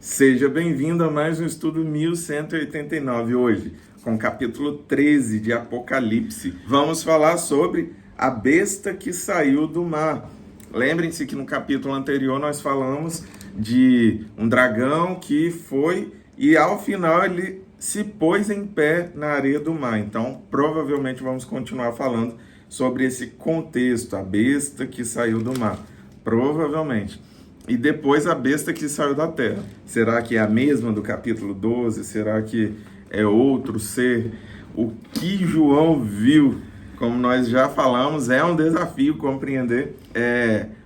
Seja bem-vindo a mais um estudo 1189 hoje, com o capítulo 13 de Apocalipse. Vamos falar sobre a besta que saiu do mar. Lembrem-se que no capítulo anterior nós falamos de um dragão que foi e ao final ele se pôs em pé na areia do mar. Então, provavelmente vamos continuar falando sobre esse contexto, a besta que saiu do mar. Provavelmente. E depois a besta que saiu da terra. Será que é a mesma do capítulo 12? Será que é outro ser? O que João viu, como nós já falamos, é um desafio compreender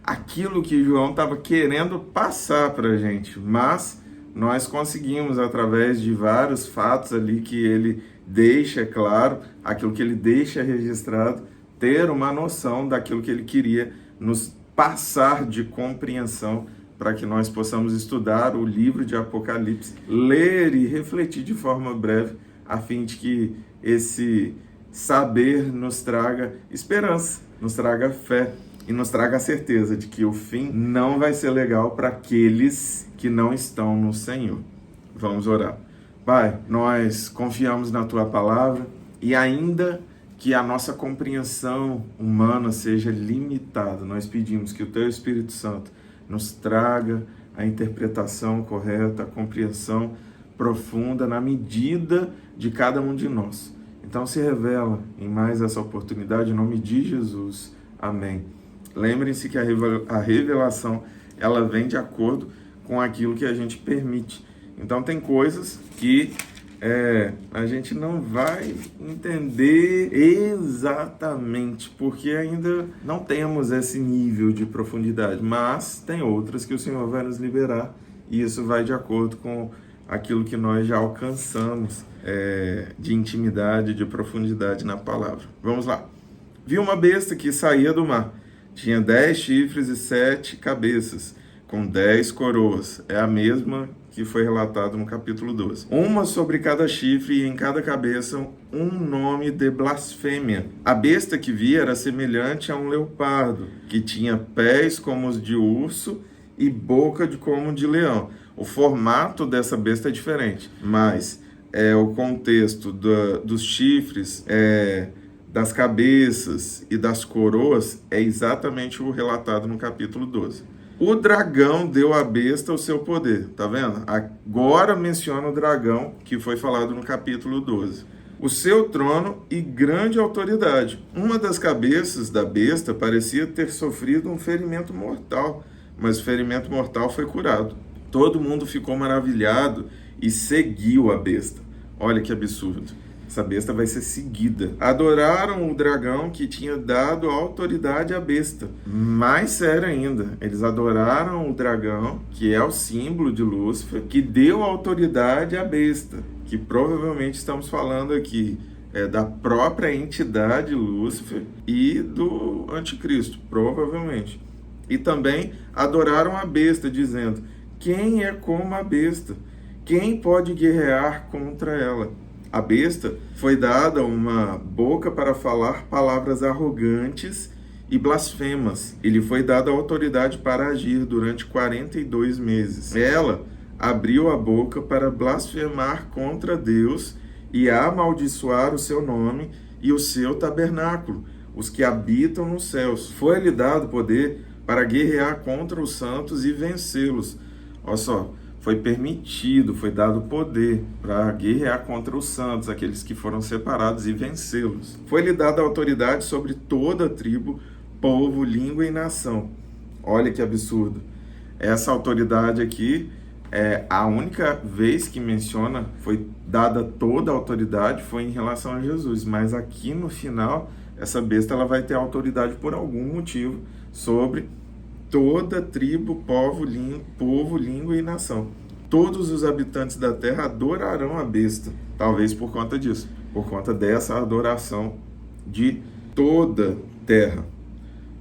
aquilo que João estava querendo passar para a gente. Mas nós conseguimos, através de vários fatos ali que ele deixa claro, aquilo que ele deixa registrado, ter uma noção daquilo que ele queria nos passar de compreensão para que nós possamos estudar o livro de Apocalipse, ler e refletir de forma breve, a fim de que esse saber nos traga esperança, nos traga fé e nos traga a certeza de que o fim não vai ser legal para aqueles que não estão no Senhor. Vamos orar. Pai, nós confiamos na Tua palavra e ainda que a nossa compreensão humana seja limitada, nós pedimos que o Teu Espírito Santo nos traga a interpretação correta, a compreensão profunda na medida de cada um de nós. Então se revela em mais essa oportunidade, em nome de Jesus. Amém. Lembrem-se que a revelação, ela vem de acordo com aquilo que a gente permite. Então tem coisas que a gente não vai entender exatamente, porque ainda não temos esse nível de profundidade, mas tem outras que o Senhor vai nos liberar, e isso vai de acordo com aquilo que nós já alcançamos de intimidade, de profundidade na palavra. Vamos lá. Vi uma besta que saía do mar, tinha 10 chifres e 7 cabeças, com 10 coroas. É a mesma que foi relatado no capítulo 12. Uma sobre cada chifre e em cada cabeça um nome de blasfêmia. A besta que vi era semelhante a um leopardo, que tinha pés como os de urso e boca como de leão. O formato dessa besta é diferente, mas o contexto dos chifres, das cabeças e das coroas é exatamente o relatado no capítulo 12. O dragão deu à besta o seu poder, tá vendo? Agora menciona o dragão que foi falado no capítulo 12. O seu trono e grande autoridade. Uma das cabeças da besta parecia ter sofrido um ferimento mortal, mas o ferimento mortal foi curado. Todo mundo ficou maravilhado e seguiu a besta. Olha que absurdo. Essa besta vai ser seguida. Adoraram o dragão que tinha dado autoridade à besta. Mais sério ainda, eles adoraram o dragão, que é o símbolo de Lúcifer, que deu autoridade à besta. Que provavelmente estamos falando aqui da própria entidade Lúcifer e do anticristo, provavelmente. E também adoraram a besta, dizendo: quem é como a besta? Quem pode guerrear contra ela? A besta foi dada uma boca para falar palavras arrogantes e blasfemas. Ele foi dado autoridade para agir durante 42 meses. Ela abriu a boca para blasfemar contra Deus e amaldiçoar o seu nome e o seu tabernáculo, os que habitam nos céus. Foi-lhe dado poder para guerrear contra os santos e vencê-los. Olha só. Foi permitido, foi dado poder para guerrear contra os santos, aqueles que foram separados, e vencê-los. Foi-lhe dada autoridade sobre toda a tribo, povo, língua e nação. Olha que absurdo. Essa autoridade aqui, a única vez que menciona, foi dada toda a autoridade, foi em relação a Jesus. Mas aqui no final, essa besta ela vai ter autoridade por algum motivo sobre toda tribo, povo, língua e nação. Todos os habitantes da terra adorarão a besta. Talvez por conta disso. Por conta dessa adoração de toda terra.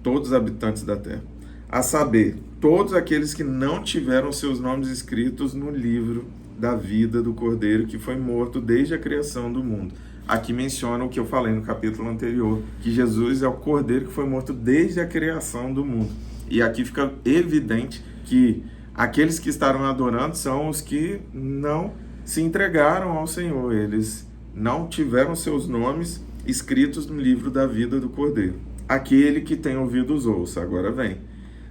Todos os habitantes da terra. A saber, todos aqueles que não tiveram seus nomes escritos no livro da vida do Cordeiro, que foi morto desde a criação do mundo. Aqui menciona o que eu falei no capítulo anterior, que Jesus é o Cordeiro que foi morto desde a criação do mundo. E aqui fica evidente que Aqueles que estarão adorando são os que não se entregaram ao Senhor. Eles não tiveram seus nomes escritos no livro da vida do Cordeiro. Aquele que tem ouvidos ouça. Agora vem.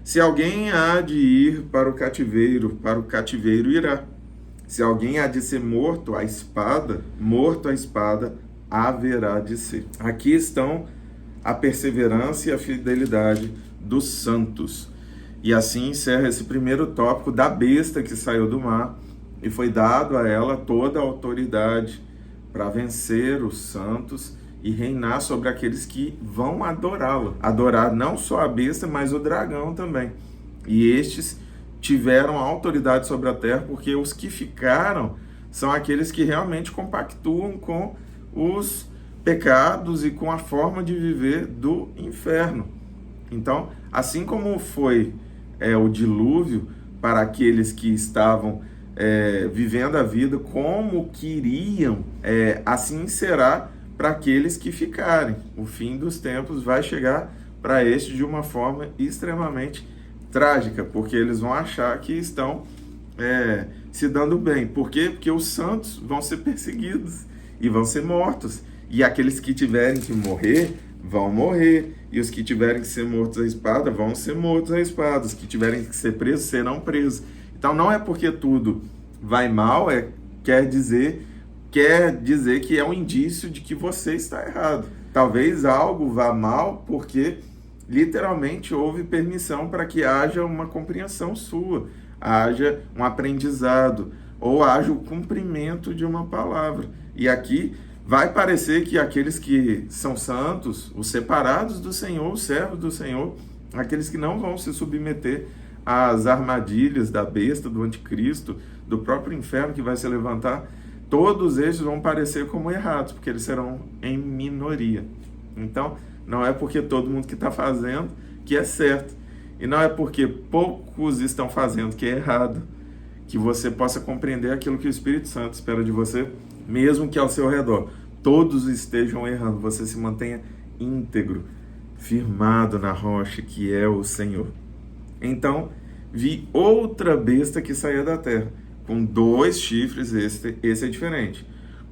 Se alguém há de ir para o cativeiro irá. Se alguém há de ser morto à espada haverá de ser. Aqui estão a perseverança e a fidelidade dos santos. E assim encerra esse primeiro tópico da besta que saiu do mar e foi dado a ela toda a autoridade para vencer os santos e reinar sobre aqueles que vão adorá-la. Adorar não só a besta, mas o dragão também. E estes tiveram autoridade sobre a terra, porque os que ficaram são aqueles que realmente compactuam com os pecados e com a forma de viver do inferno. Então, assim como foi o dilúvio para aqueles que estavam vivendo a vida como queriam, assim será para aqueles que ficarem. O fim dos tempos vai chegar para este de uma forma extremamente trágica, porque eles vão achar que estão se dando bem. Por quê? Porque os santos vão ser perseguidos e vão ser mortos. E aqueles que tiverem que morrer, vão morrer. E os que tiverem que ser mortos à espada, vão ser mortos à espada. Os que tiverem que ser presos, serão presos. Então não é porque tudo vai mal, quer dizer que é um indício de que você está errado. Talvez algo vá mal porque literalmente houve permissão para que haja uma compreensão sua, haja um aprendizado, ou haja o cumprimento de uma palavra. E aqui vai parecer que aqueles que são santos, os separados do Senhor, os servos do Senhor, aqueles que não vão se submeter às armadilhas da besta, do anticristo, do próprio inferno que vai se levantar, todos estes vão parecer como errados, porque eles serão em minoria. Então, não é porque todo mundo que está fazendo que é certo. E não é porque poucos estão fazendo que é errado, que você possa compreender aquilo que o Espírito Santo espera de você, mesmo que ao seu redor todos estejam errando. Você se mantenha íntegro, firmado na rocha que é o Senhor. Então, vi outra besta que saía da terra, com 2 chifres, esse é diferente,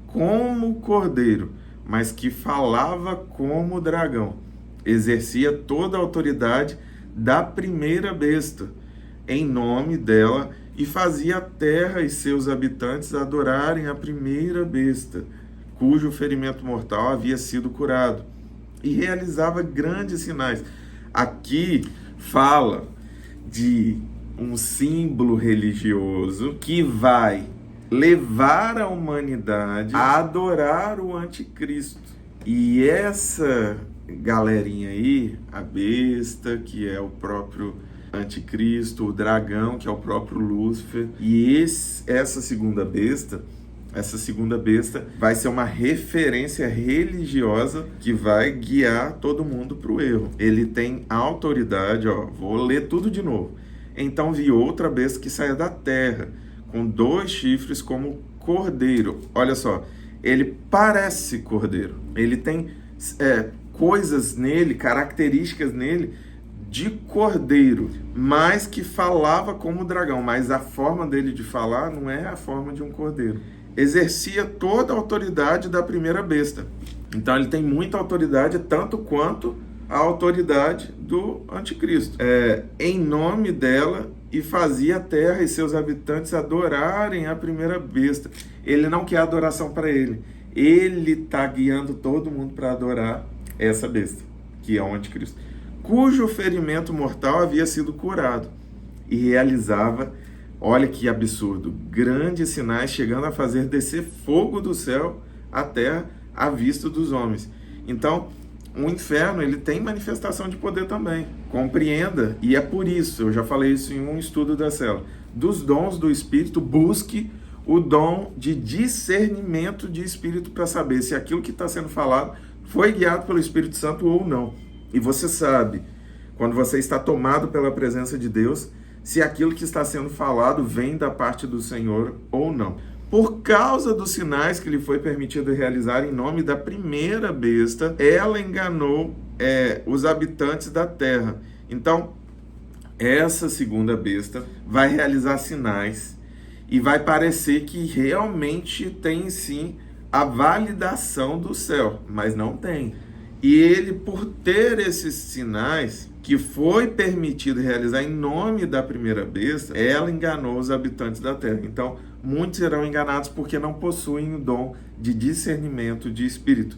como cordeiro, mas que falava como dragão, exercia toda a autoridade da primeira besta, em nome dela, e fazia a terra e seus habitantes adorarem a primeira besta, cujo ferimento mortal havia sido curado, e realizava grandes sinais. Aqui fala de um símbolo religioso que vai levar a humanidade a adorar o anticristo. E essa galerinha aí, a besta, que é o próprio anticristo, o dragão, que é o próprio Lúcifer, e essa segunda besta vai ser uma referência religiosa que vai guiar todo mundo para o erro. Ele tem autoridade, vou ler tudo de novo. Então vi outra besta que saía da terra, com 2 chifres como cordeiro. Olha só, ele parece cordeiro. Ele tem coisas nele, características nele de cordeiro, mas que falava como dragão. Mas a forma dele de falar não é a forma de um cordeiro. Exercia toda a autoridade da primeira besta. Então ele tem muita autoridade, tanto quanto a autoridade do anticristo. Em nome dela, e fazia a terra e seus habitantes adorarem a primeira besta. Ele não quer adoração para ele. Ele está guiando todo mundo para adorar essa besta, que é o anticristo, cujo ferimento mortal havia sido curado, e realizava, olha que absurdo, grandes sinais, chegando a fazer descer fogo do céu à terra à vista dos homens. Então, o inferno, ele tem manifestação de poder também. Compreenda, e é por isso, eu já falei isso em um estudo da célula, dos dons do Espírito, busque o dom de discernimento de Espírito para saber se aquilo que está sendo falado foi guiado pelo Espírito Santo ou não. E você sabe, quando você está tomado pela presença de Deus, se aquilo que está sendo falado vem da parte do Senhor ou não. Por causa dos sinais que lhe foi permitido realizar em nome da primeira besta, ela enganou os habitantes da terra. Então, essa segunda besta vai realizar sinais e vai parecer que realmente tem sim a validação do céu, mas não tem. E ele, por ter esses sinais que foi permitido realizar em nome da primeira besta, ela enganou os habitantes da terra. Então, muitos serão enganados porque não possuem o dom de discernimento de espírito.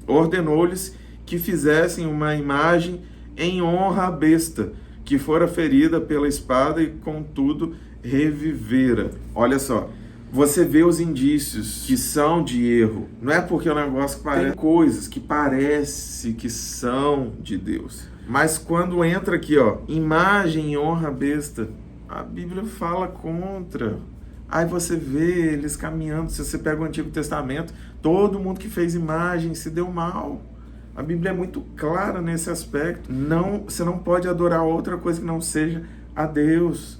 Ordenou-lhes que fizessem uma imagem em honra à besta, que fora ferida pela espada e, contudo, revivera. Olha só, você vê os indícios que são de erro. Não é porque o negócio parece... Tem coisas que parece que são de Deus. Mas quando entra aqui, ó, imagem em honra à besta, a Bíblia fala contra. Aí você vê eles caminhando. Se você pega o Antigo Testamento, todo mundo que fez imagem se deu mal. A Bíblia é muito clara nesse aspecto. Você não pode adorar outra coisa que não seja a Deus.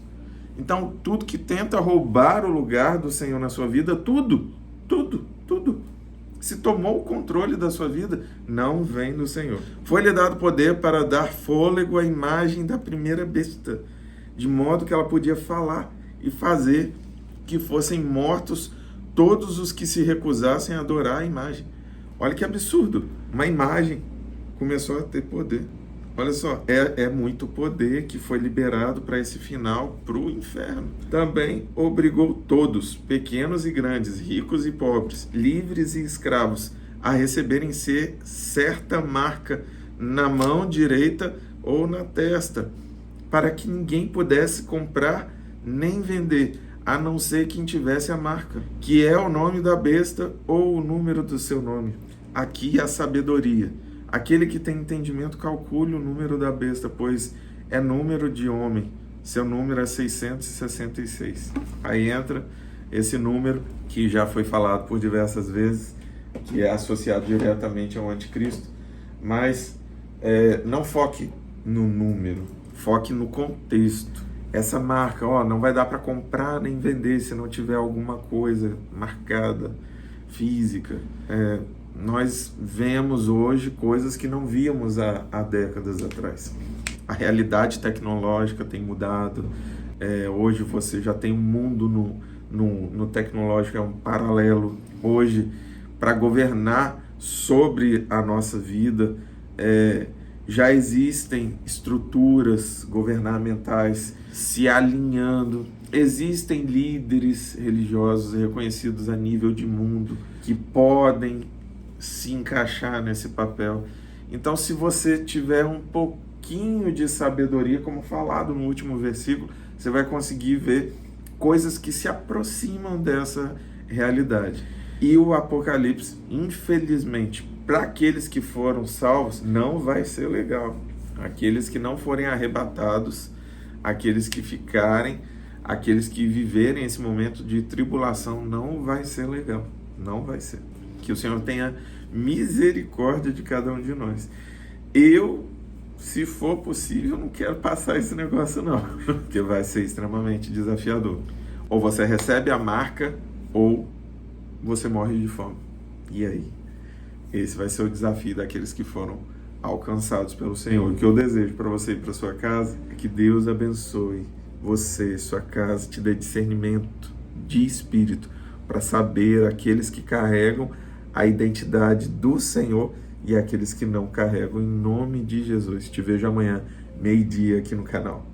Então, tudo que tenta roubar o lugar do Senhor na sua vida, tudo, se tomou o controle da sua vida, não vem do Senhor. Foi-lhe dado poder para dar fôlego à imagem da primeira besta, de modo que ela podia falar e fazer que fossem mortos todos os que se recusassem a adorar a imagem. Olha que absurdo, uma imagem começou a ter poder. Olha só, é muito poder que foi liberado para esse final, para o inferno. Também obrigou todos, pequenos e grandes, ricos e pobres, livres e escravos, a receberem certa marca na mão direita ou na testa, para que ninguém pudesse comprar nem vender, a não ser quem tivesse a marca, que é o nome da besta ou o número do seu nome. Aqui a sabedoria. Aquele que tem entendimento, calcule o número da besta, pois é número de homem. Seu número é 666. Aí entra esse número que já foi falado por diversas vezes, que é associado diretamente ao anticristo. Mas não foque no número, foque no contexto. Essa marca, não vai dar para comprar nem vender se não tiver alguma coisa marcada, física. Nós vemos hoje coisas que não víamos há décadas atrás. A realidade tecnológica tem mudado. Hoje você já tem um mundo no tecnológico, é um paralelo. Hoje, para governar sobre a nossa vida, já existem estruturas governamentais se alinhando. Existem líderes religiosos reconhecidos a nível de mundo que podem se encaixar nesse papel. Então, se você tiver um pouquinho de sabedoria, como falado no último versículo, você vai conseguir ver coisas que se aproximam dessa realidade. E o Apocalipse, infelizmente, para aqueles que foram salvos, não vai ser legal. Aqueles que não forem arrebatados, aqueles que ficarem, aqueles que viverem esse momento de tribulação, não vai ser legal. Não vai ser. Que o Senhor tenha misericórdia de cada um de nós. Eu, se for possível, não quero passar esse negócio não, porque vai ser extremamente desafiador. Ou você recebe a marca, ou você morre de fome. E aí? Esse vai ser o desafio daqueles que foram alcançados pelo Senhor. O que eu desejo para você e para sua casa é que Deus abençoe você, sua casa, te dê discernimento de espírito para saber aqueles que carregam a identidade do Senhor e aqueles que não carregam, em nome de Jesus. Te vejo amanhã, meio-dia, aqui no canal.